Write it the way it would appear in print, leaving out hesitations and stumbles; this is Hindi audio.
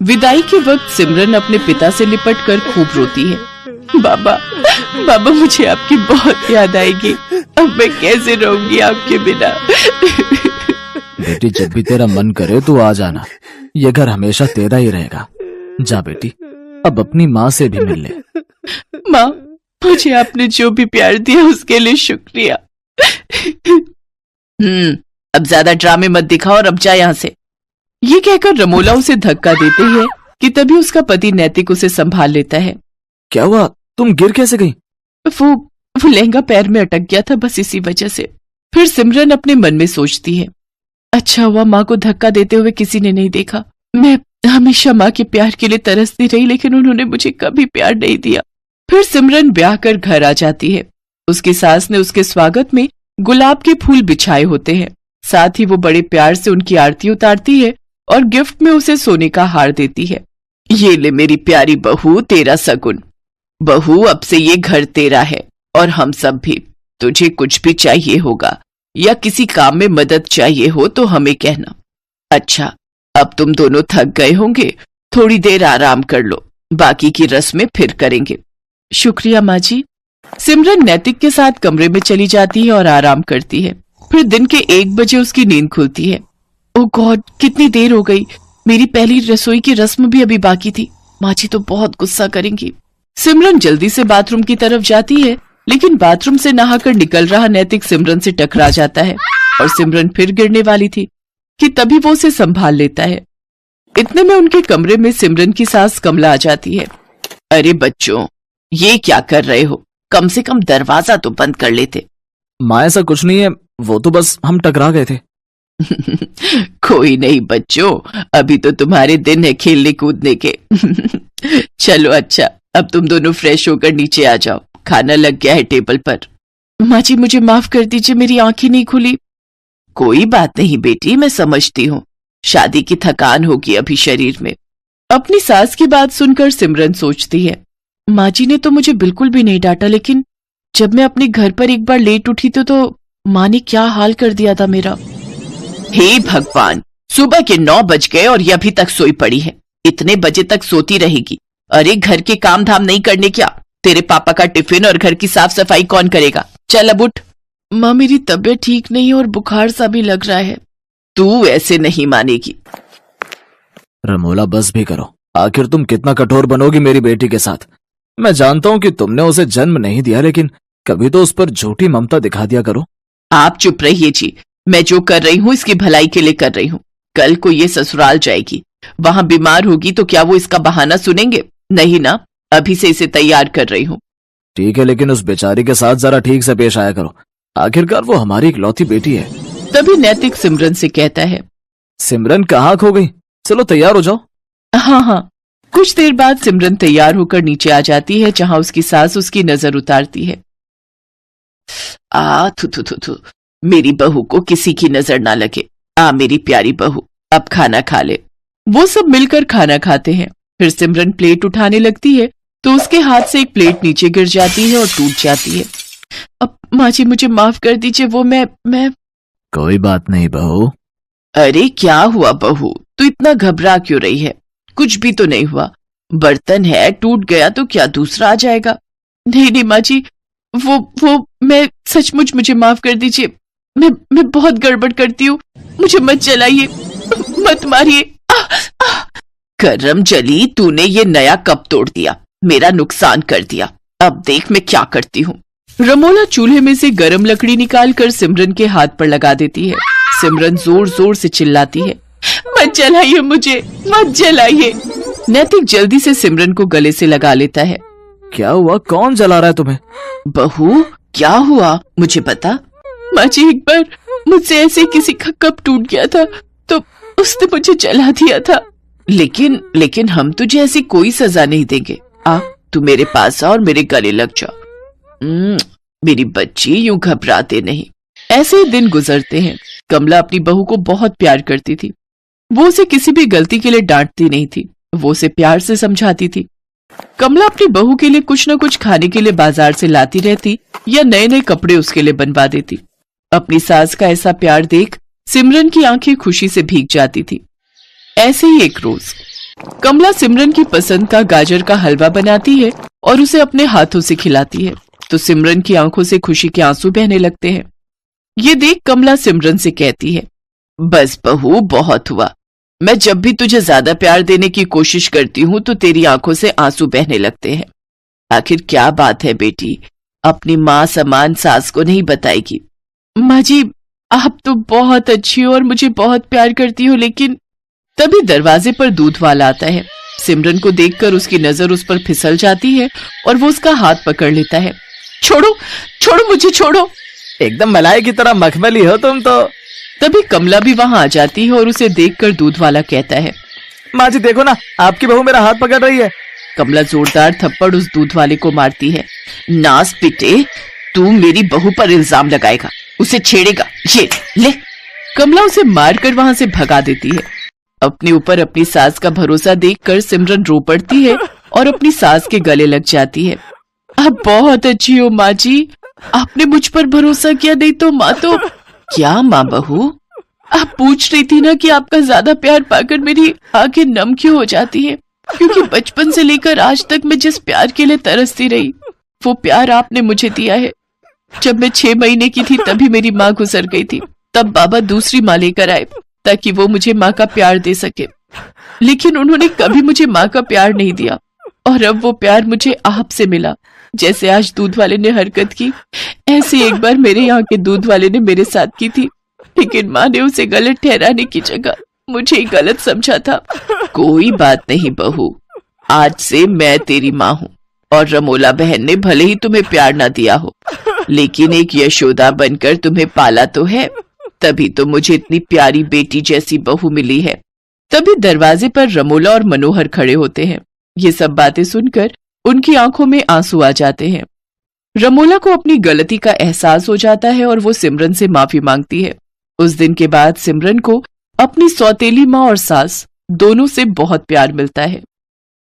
विदाई के वक्त सिमरन अपने पिता से लिपट कर खूब रोती है। बाबा, बाबा मुझे आपकी बहुत याद आएगी, अब मैं कैसे रहूंगी आपके बिना। बेटी जब भी तेरा मन करे तो आ जाना, ये घर हमेशा तेरा ही रहेगा। जा बेटी, अब अपनी माँ से भी मिल ले। माँ, मुझे आपने जो भी प्यार दिया उसके लिए शुक्रिया। अब ज्यादा ड्रामे मत दिखाओ और अब जा यहाँ से। ये कहकर रमोला उसे धक्का देते है कि तभी उसका पति नैतिक उसे संभाल लेता है। क्या हुआ, तुम गिर कैसे गई? वो लहंगा पैर में अटक गया था, बस इसी वजह से। फिर सिमरन अपने मन में सोचती है, अच्छा हुआ माँ को धक्का देते हुए किसी ने नहीं देखा। मैं हमेशा माँ के प्यार के लिए तरसती रही, लेकिन उन्होंने मुझे कभी प्यार नहीं दिया। फिर सिमरन ब्याह कर घर आ जाती है। उसकी सास ने उसके स्वागत में गुलाब के फूल बिछाए होते हैं। साथ ही वो बड़े प्यार से उनकी आरती उतारती है और गिफ्ट में उसे सोने का हार देती है। ये ले मेरी प्यारी बहू, तेरा सगुन। बहू, अब से ये घर तेरा है और हम सब भी। तुझे कुछ भी चाहिए होगा या किसी काम में मदद चाहिए हो तो हमें कहना। अच्छा, अब तुम दोनों थक गए होंगे, थोड़ी देर आराम कर लो, बाकी की रस्में फिर करेंगे। शुक्रिया माँ जी। सिमरन नैतिक के साथ कमरे में चली जाती है और आराम करती है। फिर दिन के 1 बजे उसकी नींद खुलती है। ओह गॉड, कितनी देर हो गई, मेरी पहली रसोई की रस्म भी अभी बाकी थी। माँ जी तो बहुत गुस्सा करेंगी। सिमरन जल्दी से बाथरूम की तरफ जाती है, लेकिन बाथरूम से नहाकर निकल रहा नैतिक सिमरन से टकरा जाता है और सिमरन फिर गिरने वाली थी कि तभी वो उसे संभाल लेता है। इतने में उनके कमरे में सिमरन की सास कमला आ जाती है। अरे बच्चों, ये क्या कर रहे हो? कम से कम दरवाजा तो बंद कर लेते। माँ ऐसा कुछ नहीं है, वो तो बस हम टकरा गए थे। कोई नहीं बच्चों, अभी तो तुम्हारे दिन है खेलने कूदने के। चलो अच्छा, अब तुम दोनों फ्रेश होकर नीचे आ जाओ, खाना लग गया है टेबल पर। माँ जी मुझे माफ कर दीजिए, मेरी आंखें नहीं खुली। कोई बात नहीं बेटी, मैं समझती हूँ, शादी की थकान होगी अभी शरीर में। अपनी सास की बात सुनकर सिमरन सोचती है, माँ जी ने तो मुझे बिल्कुल भी नहीं डांटा, लेकिन जब मैं अपने घर पर एक बार लेट उठी तो माँ ने क्या हाल कर दिया था मेरा। हे भगवान, सुबह के 9 बज गए और ये अभी तक सोई पड़ी है। इतने बजे तक सोती रहेगी। अरे घर के काम धाम नहीं करने क्या? तेरे पापा का टिफिन और घर की साफ सफाई कौन करेगा? चल अब उठ। माँ मेरी तबीयत ठीक नहीं और बुखार सा भी लग रहा है। तू ऐसे नहीं मानेगी। रमोला बस भी करो, आखिर तुम कितना कठोर बनोगी मेरी बेटी के साथ। मैं जानता हूँ कि तुमने उसे जन्म नहीं दिया, लेकिन कभी तो उस पर झूठी ममता दिखा दिया करो। आप चुप रहिए जी, मैं जो कर रही हूँ इसकी भलाई के लिए कर रही हूँ। कल को ये ससुराल जाएगी, वहां बीमार होगी तो क्या वो इसका बहाना सुनेंगे? नहीं ना, अभी से इसे तैयार कर रही हूँ। ठीक है, लेकिन उस बेचारी के साथ जरा ठीक से पेश आया करो, आखिरकार वो हमारी इकलौती बेटी है। तभी नैतिक सिमरन से कहता है, सिमरन कहाँ खो गई? चलो तैयार हो जाओ। हाँ। कुछ देर बाद सिमरन तैयार होकर नीचे आ जाती है, जहां उसकी सास उसकी नजर उतारती है। थू, मेरी बहू को किसी की नजर ना लगे। मेरी प्यारी बहू, अब खाना खा ले। वो सब मिलकर खाना खाते हैं। फिर सिमरन प्लेट उठाने लगती है तो उसके हाथ से एक प्लेट नीचे गिर जाती है और टूट जाती है। अब माँ जी मुझे माफ कर दीजिए, वो मैं कोई बात नहीं बहू। अरे क्या हुआ बहू, तू इतना घबरा क्यों रही है? कुछ भी तो नहीं हुआ, बर्तन है, टूट गया तो क्या दूसरा आ जाएगा। नहीं माँ जी, वो मैं सचमुच, मुझे माफ कर दीजिए। मैं बहुत गड़बड़ करती हूँ, मुझे मत जलाइए, मत मारिए। करम जली, तूने ये नया कप तोड़ दिया, मेरा नुकसान कर दिया। अब देख मैं क्या करती हूँ। रमोला चूल्हे में से गरम लकड़ी निकालकर सिमरन के हाथ पर लगा देती है। सिमरन जोर जोर से चिल्लाती है, मत जलाइए मुझे, मत जलाइए। नैतिक जल्दी से सिमरन को गले से लगा लेता है। क्या हुआ, कौन जला रहा है तुम्हें? बहू क्या हुआ मुझे बता। माँ जी एक बार मुझसे ऐसे किसी का कप टूट गया था तो उसने मुझे जला दिया था। लेकिन हम तुझे ऐसी कोई सजा नहीं देंगे। तू मेरे पास आ और मेरे गले लग जा। मेरी बच्ची, यूं घबराते नहीं। ऐसे ही दिन गुजरते हैं। कमला अपनी बहू को बहुत प्यार करती थी। वो उसे किसी भी गलती के लिए डांटती नहीं थी, वो उसे प्यार से समझाती थी। कमला अपनी बहू के लिए कुछ न कुछ खाने के लिए बाजार से लाती रहती या नए नए कपड़े उसके लिए बनवा देती। अपनी सास का ऐसा प्यार देख सिमरन की आंखें खुशी से भीग जाती थी। ऐसे ही एक रोज कमला सिमरन की पसंद का गाजर का हलवा बनाती है और उसे अपने हाथों से खिलाती है, तो सिमरन की आंखों से खुशी के आंसू बहने लगते हैं। ये देख कमला सिमरन से कहती है, बस बहू बहुत हुआ। मैं जब भी तुझे ज्यादा प्यार देने की कोशिश करती हूँ तो तेरी आंखों से आंसू बहने लगते हैं। आखिर क्या बात है बेटी, अपनी माँ समान सास को नहीं बताएगी? माँ जी, आप तो बहुत अच्छी हो और मुझे बहुत प्यार करती हो, लेकिन तभी दरवाजे पर दूध वाला आता है। सिमरन को देखकर उसकी नजर उस पर फिसल जाती है और वो उसका हाथ पकड़ लेता है। छोड़ो छोड़ो, मुझे छोड़ो। एकदम मलाई की तरह मखमली हो तुम तो। तभी कमला भी वहां आ जाती है और उसे देखकर दूध वाला कहता है, माँ जी देखो ना, आपकी बहू मेरा हाथ पकड़ रही है। कमला जोरदार थप्पड़ उस दूध वाले को मारती है। नास पिटे, तू मेरी बहू पर इल्जाम लगाएगा, उसे छेड़ेगा, ये ले। कमला उसे मारकर वहां से भगा देती है। अपने ऊपर अपनी सास का भरोसा देखकर सिमरन रो पड़ती है और अपनी सास के गले लग जाती है। आप बहुत अच्छी हो माँ जी, आपने मुझ पर भरोसा किया, नहीं तो माँ तो। क्या माँ बहू, आप पूछ रही थी ना कि आपका ज्यादा प्यार पाकर मेरी आंखें नम क्यों हो जाती है? क्योंकि बचपन से लेकर आज तक मैं जिस प्यार के लिए तरसती रही, वो प्यार आपने मुझे दिया है। जब मैं 6 महीने की थी तभी मेरी माँ गुजर गई थी, तब बाबा दूसरी माँ लेकर आए ताकि वो मुझे माँ का प्यार दे सके, लेकिन उन्होंने कभी मुझे माँ का प्यार नहीं दिया और अब वो प्यार मुझे आपसे मिला। जैसे आज दूध वाले ने हरकत की, ऐसे एक बार मेरे यहाँ के दूध वाले ने मेरे साथ की थी, लेकिन माँ ने उसे गलत ठहराने की जगह मुझे ही गलत समझा था। कोई बात नहीं बहू, आज से मैं तेरी माँ हूँ और रमोला बहन ने भले ही तुम्हें प्यार ना दिया हो, लेकिन एक यशोदा बनकर तुम्हें पाला तो है, तभी तो मुझे इतनी प्यारी बेटी जैसी बहू मिली है। तभी दरवाजे पर रमोला और मनोहर खड़े होते हैं। ये सब बातें सुनकर उनकी आंखों में आंसू आ जाते हैं। रमोला को अपनी गलती का एहसास हो जाता है और वो सिमरन से माफी मांगती है। उस दिन के बाद सिमरन को अपनी सौतेली माँ और सास दोनों से बहुत प्यार मिलता है।